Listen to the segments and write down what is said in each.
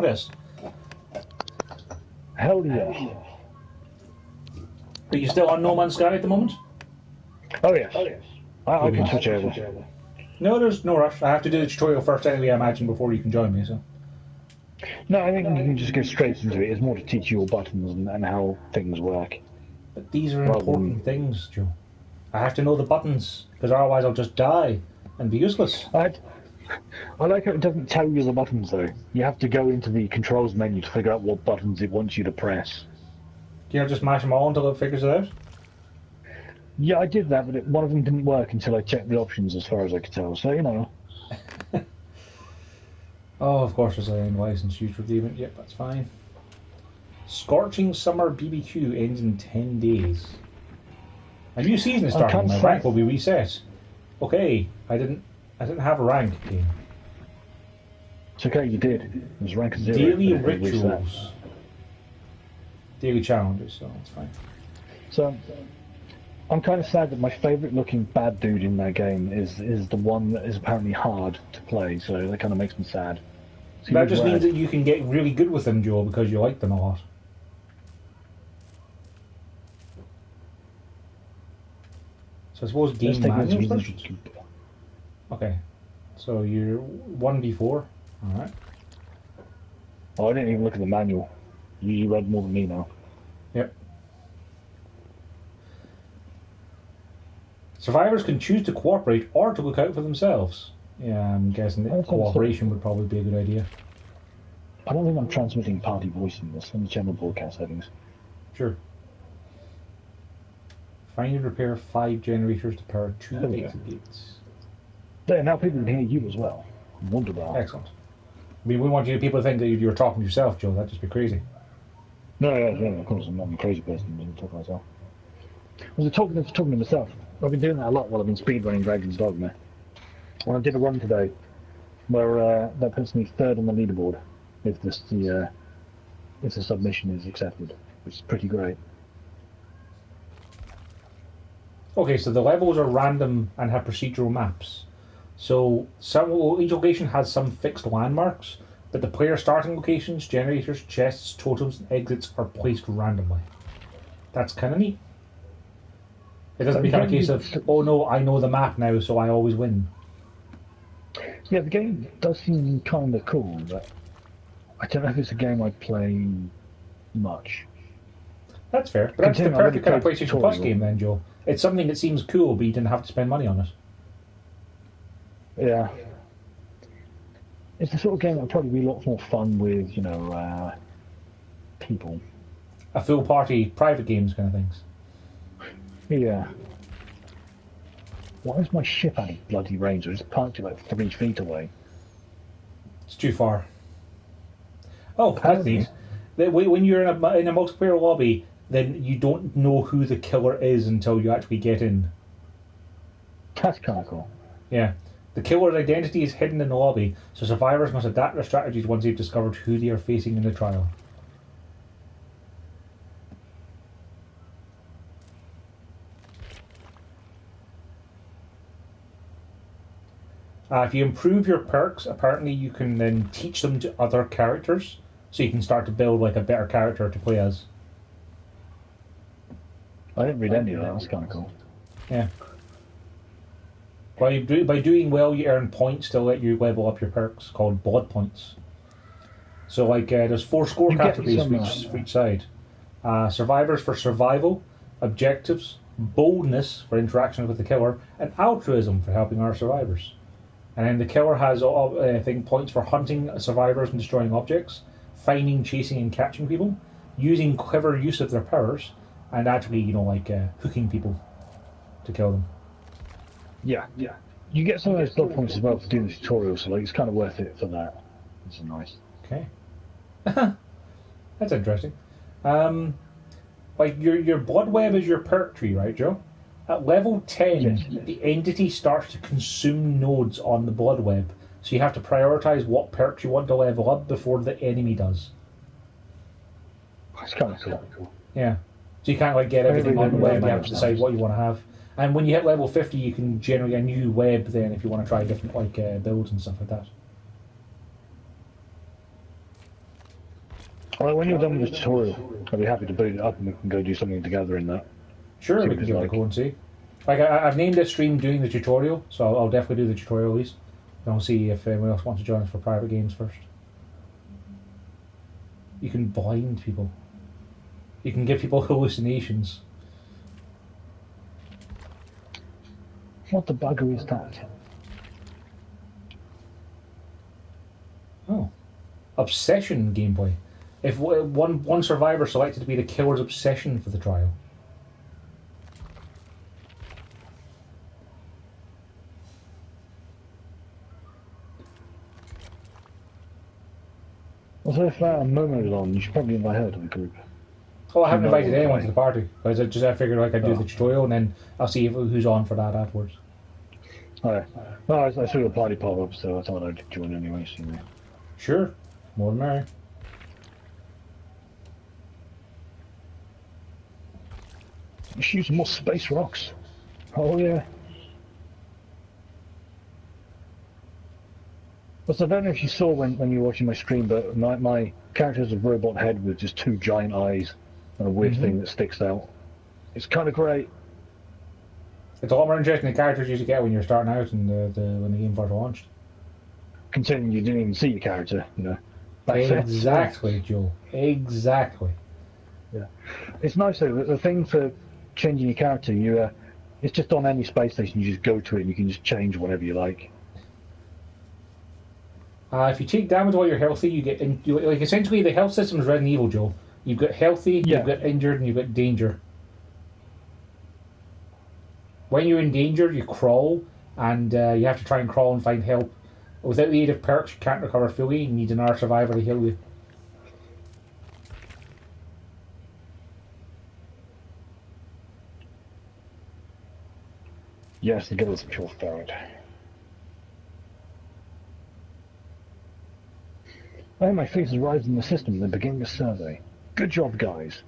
Yes. Hell yeah. Are you still on No Man's Sky at the moment? Oh yes. I can switch over. No, there's no rush. I have to do the tutorial first anyway, I imagine, before you can join me, so. No, I think you can just go straight into it. It's more to teach you your buttons and how things work. But these are important things, Joe. I have to know the buttons, because otherwise I'll just die and be useless. I like how it doesn't tell you the buttons though. You have to go into the controls menu to figure out what buttons it wants you to press. Can you just mash them all until it figures it out? Yeah, I did that, but one of them didn't work until I checked the options as far as I could tell. So, you know. Oh, of course, there's a license used redeeming. Yep, that's fine. Scorching Summer BBQ ends in 10 days. A new season is starting. My rank will be reset. Okay, I didn't have a rank game. It's okay, you did. It was rank 0. Daily rituals. Daily challenges, so that's fine. So, I'm kind of sad that my favourite looking bad dude in that game is the one that is apparently hard to play, so that kind of makes me sad. So that just means that you can get really good with them, Joe, because you like them a lot. So I suppose game manuals first? Okay. So you're 1v4. Alright. Oh, I didn't even look at the manual. You read more than me now. Yep. Survivors can choose to cooperate or to look out for themselves. Yeah, I'm guessing that cooperation would probably be a good idea. I don't think I'm transmitting party voice in this. Let me check my broadcast settings. Sure. Find and repair 5 generators to power 2 exit gates. There, now people can hear you as well. Wonderful. Excellent. I mean, we want people to think that you're talking to yourself, Joe. That'd just be crazy. No, of course, I'm not a crazy person. I'm talking to myself. I was talking to myself. I've been doing that a lot while I've been speedrunning Dragon's Dogma. When I did a run today, where that puts me 3rd on the leaderboard if the submission is accepted, which is pretty great. Okay, so the levels are random and have procedural maps. So each location has some fixed landmarks, but the player starting locations, generators, chests, totems, and exits are placed randomly. That's kind of neat. It doesn't become a case of, oh no, I know the map now, so I always win. Yeah, the game does seem kind of cool, but I don't know if it's a game I'd play much. That's fair, but that's the perfect kind of PlayStation Plus game then, Joe. It's something that seems cool, but you didn't have to spend money on it. Yeah. It's the sort of game that would probably be lots more fun with, you know, people. A full party, private games kind of things. Yeah. Why is my ship out of bloody range? I just parked it like 3 feet away. It's too far. Oh, that's neat. When you're in a multiplayer lobby, then you don't know who the killer is until you actually get in. That's kind of cool. Yeah. The killer's identity is hidden in the lobby, so survivors must adapt their strategies once they've discovered who they are facing in the trial. If you improve your perks, apparently you can then teach them to other characters, so you can start to build like a better character to play as. I didn't read any of that. That's kind of cool. Yeah. By doing well, you earn points to let you level up your perks, called bod points. So, like, there's 4 score categories for each side. Survivors for survival, objectives, boldness for interaction with the killer, and altruism for helping our survivors. And then the killer has points for hunting survivors and destroying objects, finding, chasing, and catching people, using clever use of their powers, and actually, hooking people to kill them. Yeah. You get some of those blood points as well for doing the tutorial, so like it's kind of worth it for that. It's nice. Okay. That's interesting. Like your blood web is your perk tree, right, Joe? At level 10, yes. The entity starts to consume nodes on the blood web, so you have to prioritize what perks you want to level up before the enemy does. That's kind of cool. Yeah. So you can't get everything on the web, you have to decide what you want to have. And when you hit level 50, you can generate a new web then if you want to try different builds and stuff like that. Well, when you're done with the tutorial, I'll be happy to boot it up and we can go do something together in that. Sure, See we what can it's give it a like. go and see. Like I've named this stream doing the tutorial, so I'll definitely do the tutorial at least. And I'll see if anyone else wants to join us for private games first. You can blind people. You can give people hallucinations. What the bugger is that? Oh. Obsession gameplay. If one survivor selected to be the killer's obsession for the trial. Also, if Momo is on, you should probably invite her to the group. Oh, I haven't You know invited what, anyone right? to the party. I figured I could do Oh. the tutorial and then I'll see who's on for that afterwards. Alright. No, I saw your party pop up, so I thought I'd join anyway. So, yeah. Sure, more than merry. Shoot some more space rocks. Oh yeah. But I don't know if you saw when you were watching my stream, but my character has a robot head with just two giant eyes and a weird thing that sticks out. It's kind of great. It's a lot more interesting than characters you usually get when you're starting out and when the game first launched. Considering you didn't even see your character, you know. Exactly, Joe. Exactly. Yeah. It's nice though. The thing for changing your character, it's just on any space station. You just go to it and you can just change whatever you like. If you take damage while you're healthy, you get like essentially the health system is Resident Evil, Joe. You've got healthy, Yeah. you've got injured, and you've got danger. When you're in danger, you crawl, and you have to try and crawl and find help. Without the aid of perks, you can't recover fully. You need another survivor to heal you. Yes, and give us a pure ferret. Oh, my face has arrived in the system and they're beginning the survey. Good job, guys.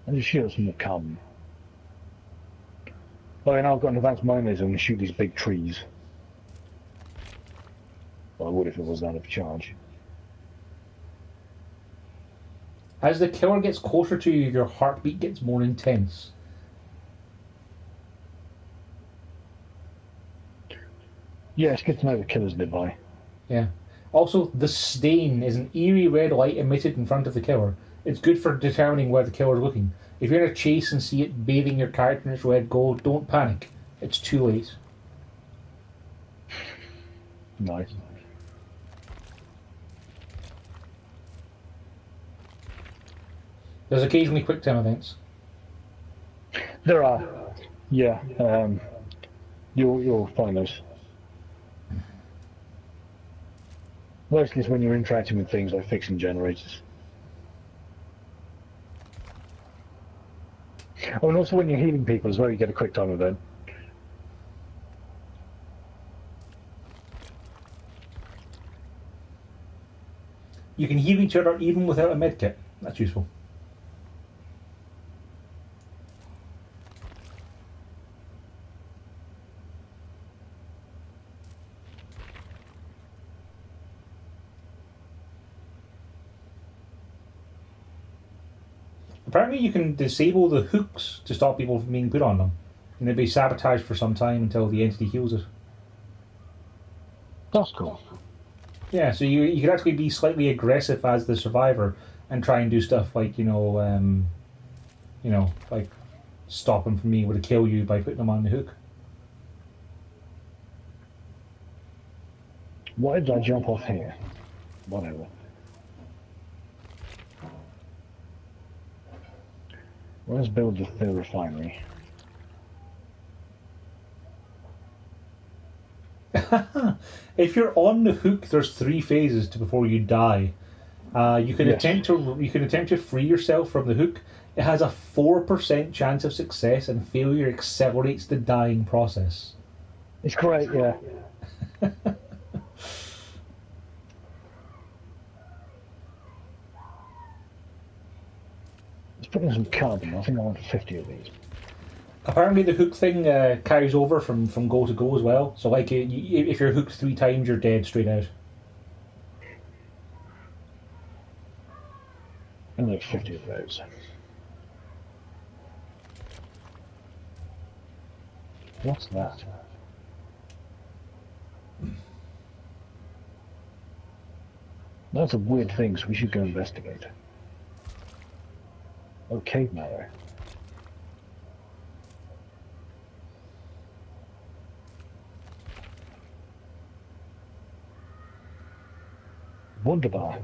And just shoot us some more carbon. Oh, and I've got an advanced mine laser and shoot these big trees. Well, I would if it was out of charge. As the killer gets closer to you, your heartbeat gets more intense. Yeah, it's good to know the killer's nearby. Yeah. Also, the stain is an eerie red light emitted in front of the killer. It's good for determining where the killer's looking. If you're in a chase and see it bathing your character in its red glow, don't panic. It's too late. Nice. There's occasionally quick time events. There are. Yeah. You'll find those. Mostly it's when you're interacting with things like fixing generators. Oh, and also when you're healing people as well, you get a quick time event. You can heal each other even without a medkit. That's useful. Apparently you can disable the hooks to stop people from being put on them. And they'll be sabotaged for some time until the entity heals it. That's cool. Yeah, so you can actually be slightly aggressive as the survivor and try and do stuff like, like stop them from being able to kill you by putting them on the hook. Why did I jump off here? Whatever. Let's build the refinery. If you're on the hook, there's 3 phases before you die. You can attempt to free yourself from the hook. It has a 4% chance of success, and failure accelerates the dying process. It's great, yeah. Let's put in some carbon. I think I want 50 of these. Apparently, the hook thing carries over from goal to goal as well. So, like, if you're hooked 3 times, you're dead straight out. And there's 50 of those. What's that? That's a weird thing, so we should go investigate. Oh, cave matter. Wunderbar.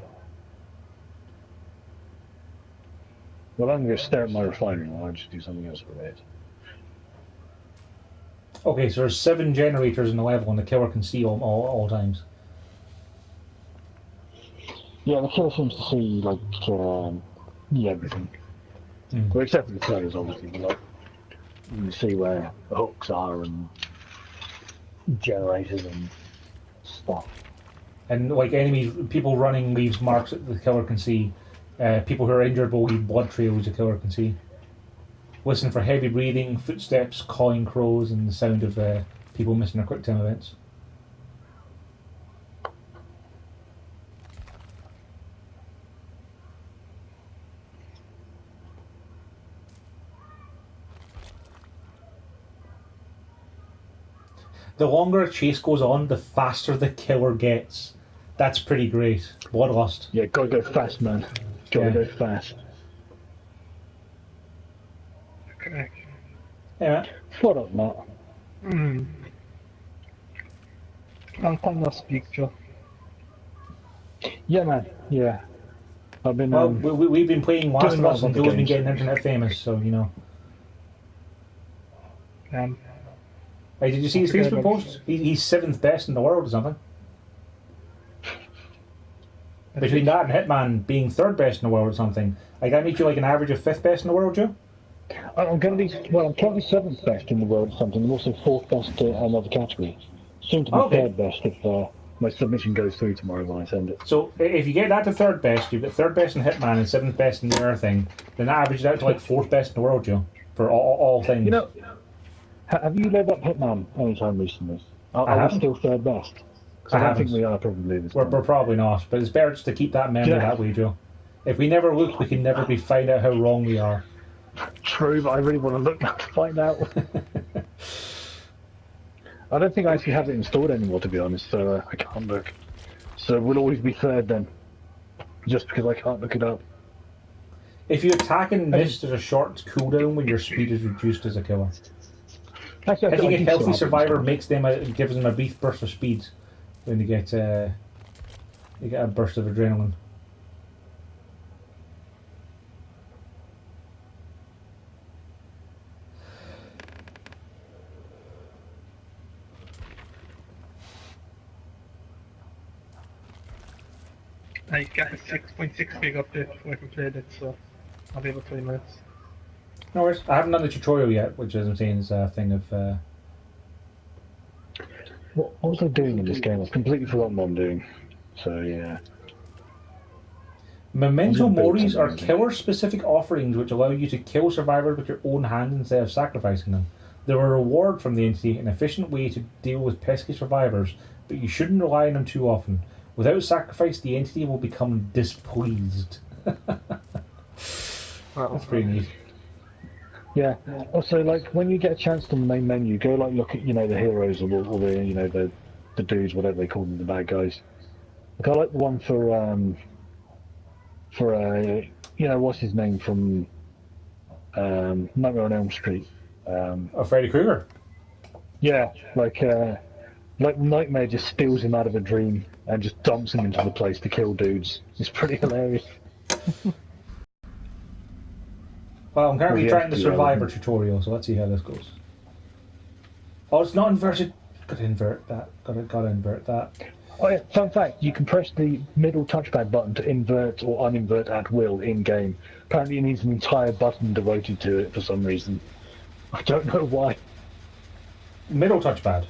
Well, I'm going to stare at my refinery and I'll just do something else for it. Okay, so there's 7 generators in the level, and the killer can see all times. Yeah, the killer seems to see, like, everything. Well, except for the players, obviously, but, like, you can see where the hooks are and generators and stuff. And, like, enemies, people running leaves marks that the killer can see. People who are injured will leave blood trails the killer can see. Listen for heavy breathing, footsteps, cawing crows, and the sound of people missing their quick time events. The longer a chase goes on, the faster the killer gets. That's pretty great. Bloodlust. Yeah, gotta go fast, man. Gotta go fast. Okay. Yeah. What up, Matt? Long time no speak, Joe. Yeah, man. Yeah. I've been. Well, we've been playing Last of Us, and Joe's been games. getting internet famous, so you know. Hey, did you see his Facebook post? He's 7th best in the world or something. Between that and Hitman being 3rd best in the world or something, like that makes you like an average of 5th best in the world, Joe. I'm going to be. Well, I'm currently 7th best in the world or something, and also 4th best in another category. Soon to be 3rd best if my submission goes through tomorrow when I send it. So if you get that to 3rd best, you've got 3rd best in Hitman and 7th best in the other thing, then that averages out to like 4th best in the world, Joe, for all things. You know, have you led up Hitman anytime recently? Are we still 3rd best? I don't think we are probably this We're probably not, but it's better just to keep that memory that way, Joe. If we never look, we can never find out how wrong we are. True, but I really want to look now to find out. I don't think I actually have it installed anymore, to be honest, so I can't look. So we'll always be 3rd then, just because I can't look it up. If you attack and miss, there's a short cooldown when your speed is reduced as a killer. Actually, I think a healthy survivor gives them a brief burst of speed when they get a burst of adrenaline. I got a 6.6 gig update before I completed it, so I'll be able to 20 minutes. No worries. I haven't done the tutorial yet, which as I'm saying is a thing of... What was I doing in this game? I've completely forgotten what I'm doing. So, yeah. Memento Moris are killer-specific offerings which allow you to kill survivors with your own hands instead of sacrificing them. They're a reward from the entity, an efficient way to deal with pesky survivors, but you shouldn't rely on them too often. Without sacrifice, the entity will become displeased. That's pretty neat. Yeah. Also, like when you get a chance on the main menu, go like look at the heroes or the the dudes, whatever they call them, the bad guys. Like I like the one for what's his name from Nightmare on Elm Street. Freddy Krueger. Yeah, like Nightmare just steals him out of a dream and just dumps him into the place to kill dudes. It's pretty hilarious. Well, I'm currently trying the Survivor tutorial, so let's see how this goes. Oh, it's not inverted. Gotta invert that. Gotta invert that. Oh yeah, fun fact, you can press the middle touchpad button to invert or uninvert at will in-game. Apparently it needs an entire button devoted to it for some reason. I don't know why. Middle touchpad?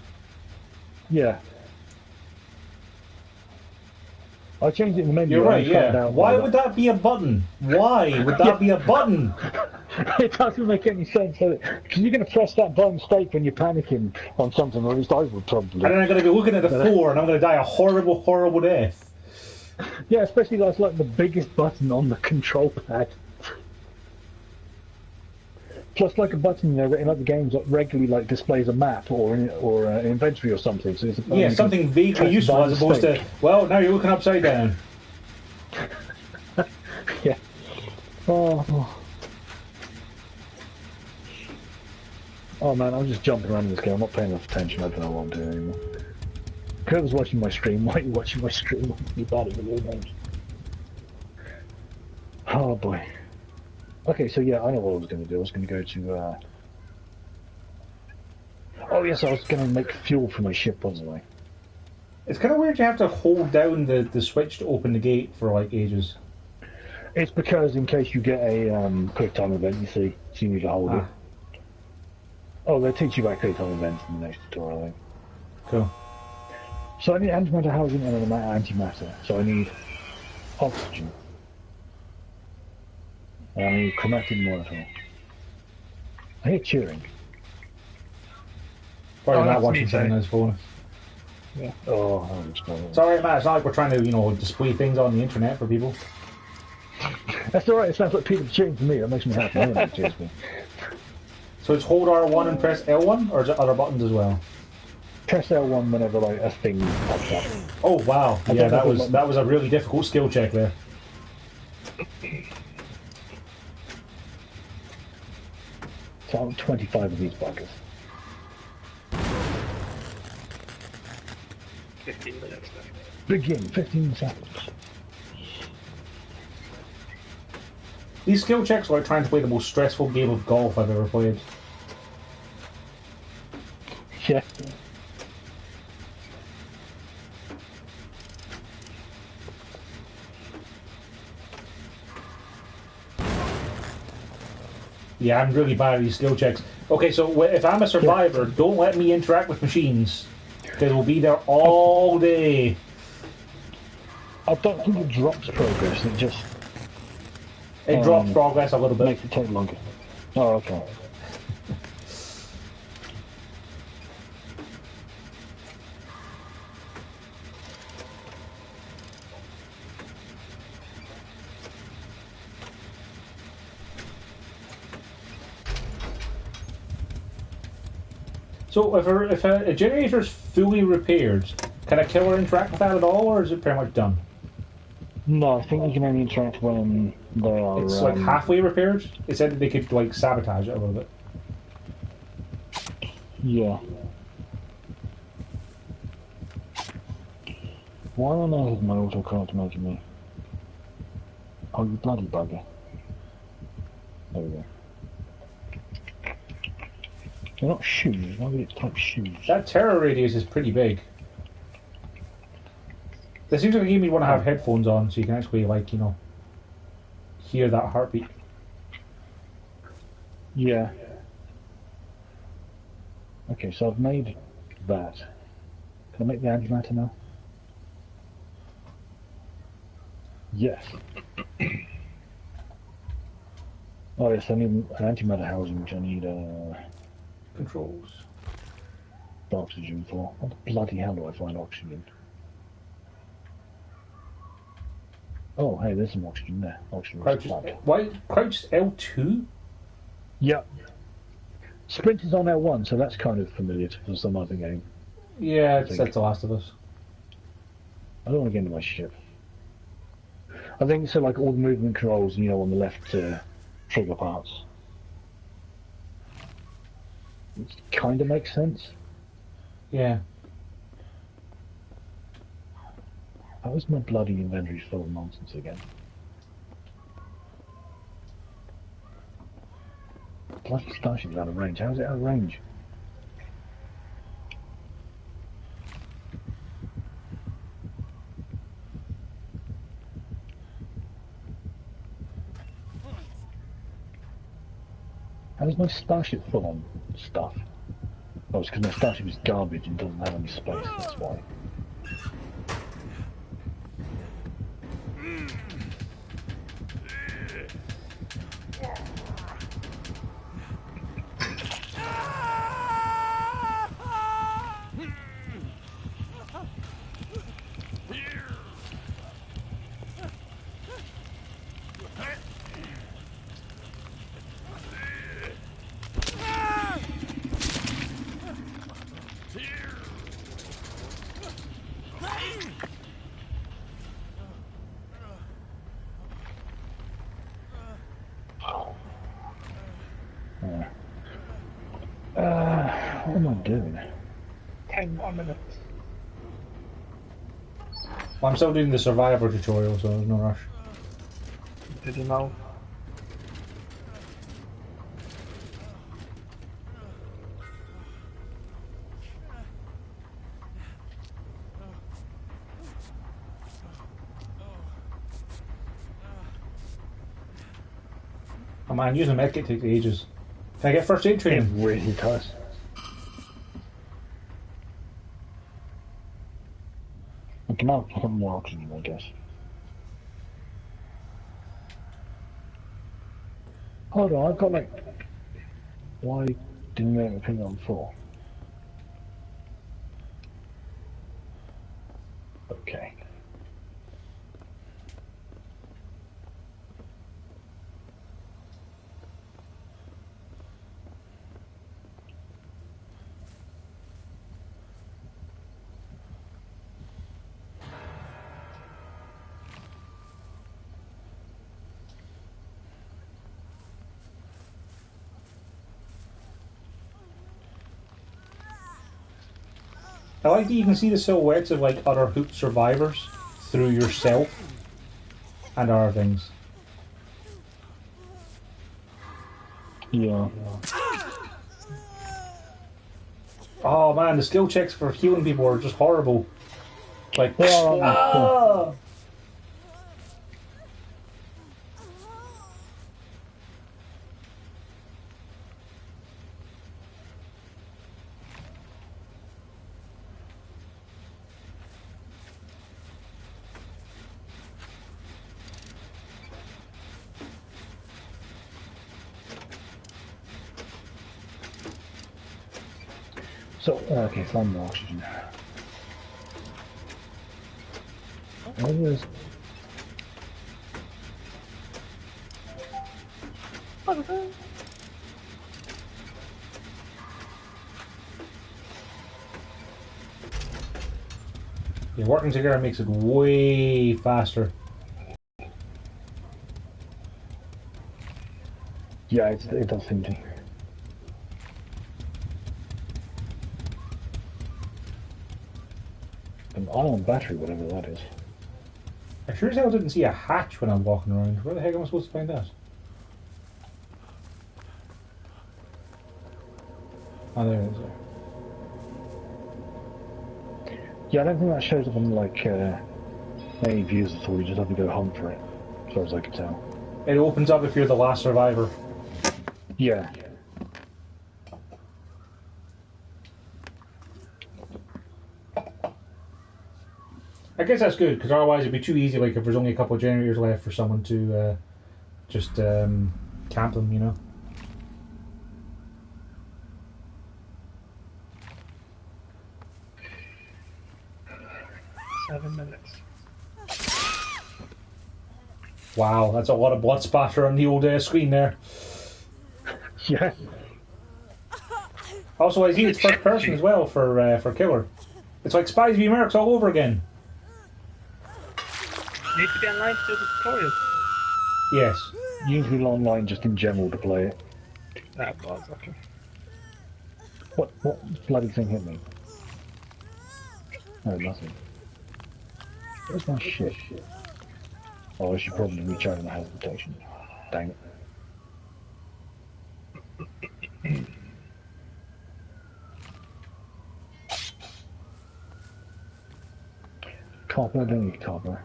Yeah. I changed it in the menu. You're right, yeah. Why would that be a button? Why would that be a button? It doesn't make any sense, does it? Because you're going to press that by mistake when you're panicking on something, or at least I would probably. And then I'm going to be looking at the floor and I'm going to die a horrible, horrible death. Yeah, especially that's like the biggest button on the control pad. Plus, like a button, you know, in other games that regularly like displays a map or an inventory or something. So it's something vaguely useful as opposed to, well, now you're looking upside down. Yeah. Oh man, I'm just jumping around in this game. I'm not paying enough attention. I don't know what I'm doing anymore. Whoever's watching my stream, why are you watching my stream? You're bad at video games. Oh boy. Okay, so yeah, I know what I was going to do. I was going to go to... Oh yes, I was going to make fuel for my ship, wasn't I? It's kind of weird you have to hold down the switch to open the gate for like ages. It's because in case you get a quick time event, you see, so you need to hold it. Oh, they'll teach you about quick time events in the next tutorial, I think. Cool. So I need antimatter housing and antimatter. So I need oxygen. And I need chromatic monitor. I hear cheering. Probably not watching something on his phone. Yeah. Oh, it's alright, Matt. It's not like we're trying to, you know, display things on the internet for people. That's alright. It sounds like people cheering for me. That makes me happy. I don't cheers me. So it's hold R1 and press L1, or is it other buttons as well? Press L1 whenever like a thing pops up. Oh wow! Yeah, that was a really difficult skill check there. So I'm 25 of these buggers. 15 minutes left. Begin. 15 seconds. These skill checks are like trying to play the most stressful game of golf I've ever played. Yeah. Yeah, I'm really bad at these skill checks. Okay, so if I'm a survivor, don't let me interact with machines, because we'll be there all day. I don't think it drops progress, it just... It drops progress a little bit. Makes it take longer. Oh, okay. So if a generator is fully repaired, can a killer interact with that at all, or is it pretty much done? No, I think you can only interact when they are... It's like halfway repaired? It said that they could like sabotage it a little bit. Yeah. Why on earth is my autocorrect making me? Oh, you bloody bugger. There we go. They're not shoes, why would it type shoes? That terror radius is pretty big. This seems like you need want to have headphones on so you can actually, like, you know, hear that heartbeat. Yeah. Okay, so I've made that. Can I make the antimatter now? Yes. Oh yes, I need an antimatter housing, which I need Controls. Oxygen for. What the bloody hell do I find oxygen? Oh, hey, there's some oxygen there. Oxygen. Crouch L2? Yeah. Sprint is on L1, so that's kind of familiar to some other game. Yeah, it's The Last of Us. I don't want to get into my ship. I think so, like all the movement controls, you know, on the left trigger parts. It kind of makes sense. Yeah. How is my bloody inventory full of nonsense again? Bloody starship's out of range. How is it out of range? How is my starship full on stuff? Oh, it's because my starship is garbage and doesn't have any space, that's why. What am I doing? 10 more minutes. Well, I'm still doing the Survivor tutorial, so there's no rush. Did you know? Oh man, using a medkit takes ages. Can I get first aid It training? really does. I can now put more oxygen, I guess. Hold on, I've got like... Why didn't make me ping on 4? Okay. I like that you can see the silhouettes of like other hooped survivors through yourself and other things. Yeah. Oh man, the skill checks for healing people are just horrible. Like, They are, ah! So, okay, find more oxygen. Where is... Yeah, working together makes it way faster. Yeah, it does seem to. An ion battery, whatever that is. I sure as hell didn't see a hatch when I'm walking around. Where the heck am I supposed to find that? Oh, there it is. Yeah, I don't think that shows up on like any views at all. You just have to go hunt for it, as far as I can tell. It opens up if you're the last survivor. Yeah. I guess that's good, because otherwise it'd be too easy, like if there's only a couple of generators left for someone to just camp them, you know? Seven minutes. Wow, that's a lot of blood spatter on the old screen there. Yeah. Also, I see it's first person as well for Killer. It's like Spies v Mercs all over again. You need to be online to do the tutorial. Yes. You need to be online just in general to play it. That was okay. What bloody thing hit me? No, nothing. Where's my shit? Oh, I should probably reach out in the hazard protection. Dang it. Copper, I don't need copper.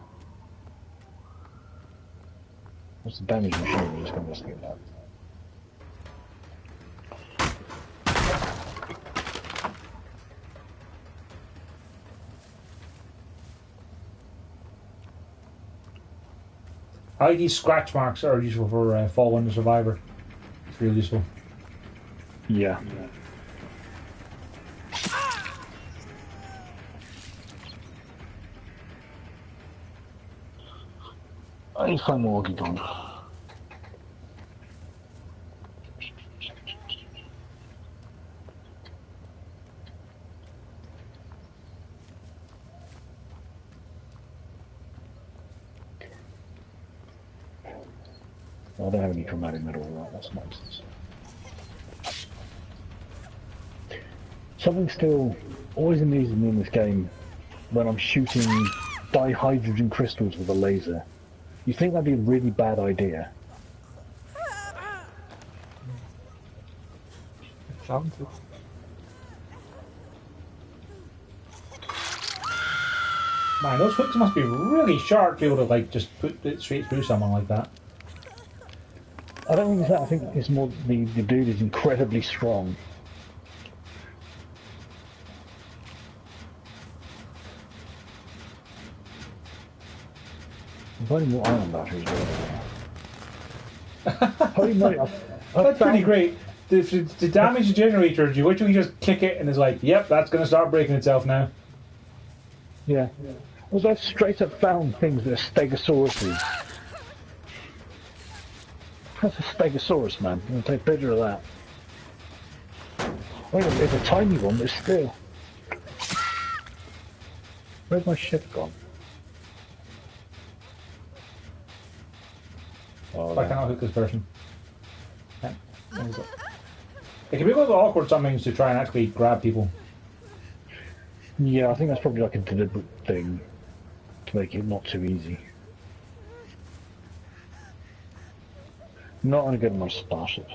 What's the damage machine? I'm just going to investigate that. I like these scratch marks that are useful for Fallen the Survivor. It's real useful. Yeah. I need to find more walkie gun. I don't have any chromatic metal, right? That's nonsense. Something still always amuses me in this game when I'm shooting dihydrogen crystals with a laser. You think that'd be a really bad idea? It sounds it. Man, those hooks must be really sharp to be able to like just put it straight through someone like that. I don't think it's that. I think it's more the dude is incredibly strong. I'm finding more iron batteries. Holy moly! That's pretty great. The damage generator, you literally just kick it and it's like, yep, that's going to start breaking itself now. Yeah. Well, I've straight up found things that are stegosauruses. That's a stegosaurus, man. I'm going to take a picture of that. I mean, it's a tiny one, but still. Where's my ship gone? Oh, I cannot hook this person. Yeah, it can be a little awkward sometimes to try and actually grab people. Yeah, I think that's probably like a deliberate thing to make it not too easy. Not gonna get my starship.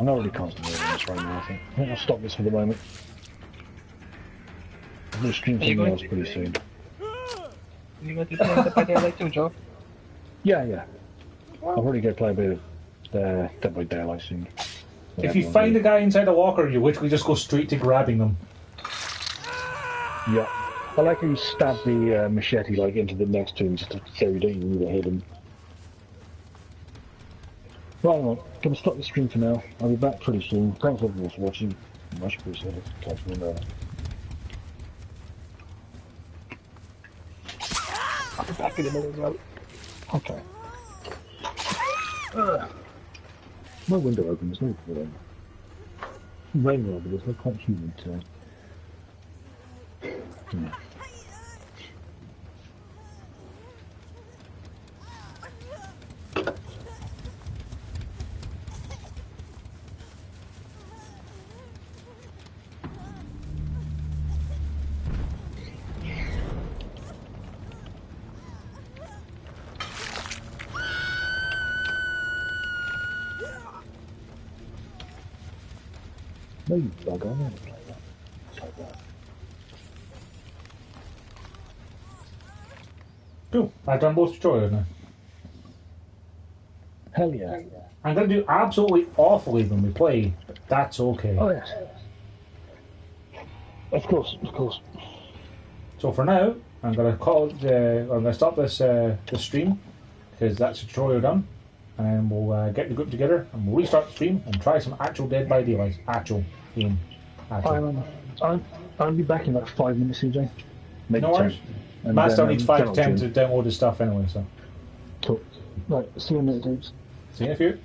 I'm not really concentrating on this right now, I think I'll stop this for the moment. I'm going to stream something else pretty soon. You going to play Dead by Daylight too, Joe? Yeah. I'll probably go play a bit of Dead by Daylight soon. If you find a guy inside a locker, you literally just go straight to grabbing them. Yeah. I like how you stab the machete like into the next to him just to say you don't even need to hit him. Right, I'm going to stop the stream for now. I'll be back pretty soon. Thanks everyone for watching. Much appreciated. Catch you later. I'll be back in a minute as well. Okay. My window open, there's no rain. Rain over, there's no quite humid today. Yeah. No, you bug on it. Like that. Cool. I've done both tutorials now. Hell yeah. I'm going to do absolutely awfully when we play, but that's okay. Oh yes. Of course. So for now, I'm going to call it. I'm going to stop this this stream because that's the tutorial done, and we'll get the group together and we'll restart the stream and try some actual Dead by Daylight. Actual game. Actual. I'll be back in like 5 minutes, CJ. Maybe No worries. Matt still needs 5 to 10 to download his stuff anyway, so. Cool. Right, see you in a minute, dudes. See you in a few.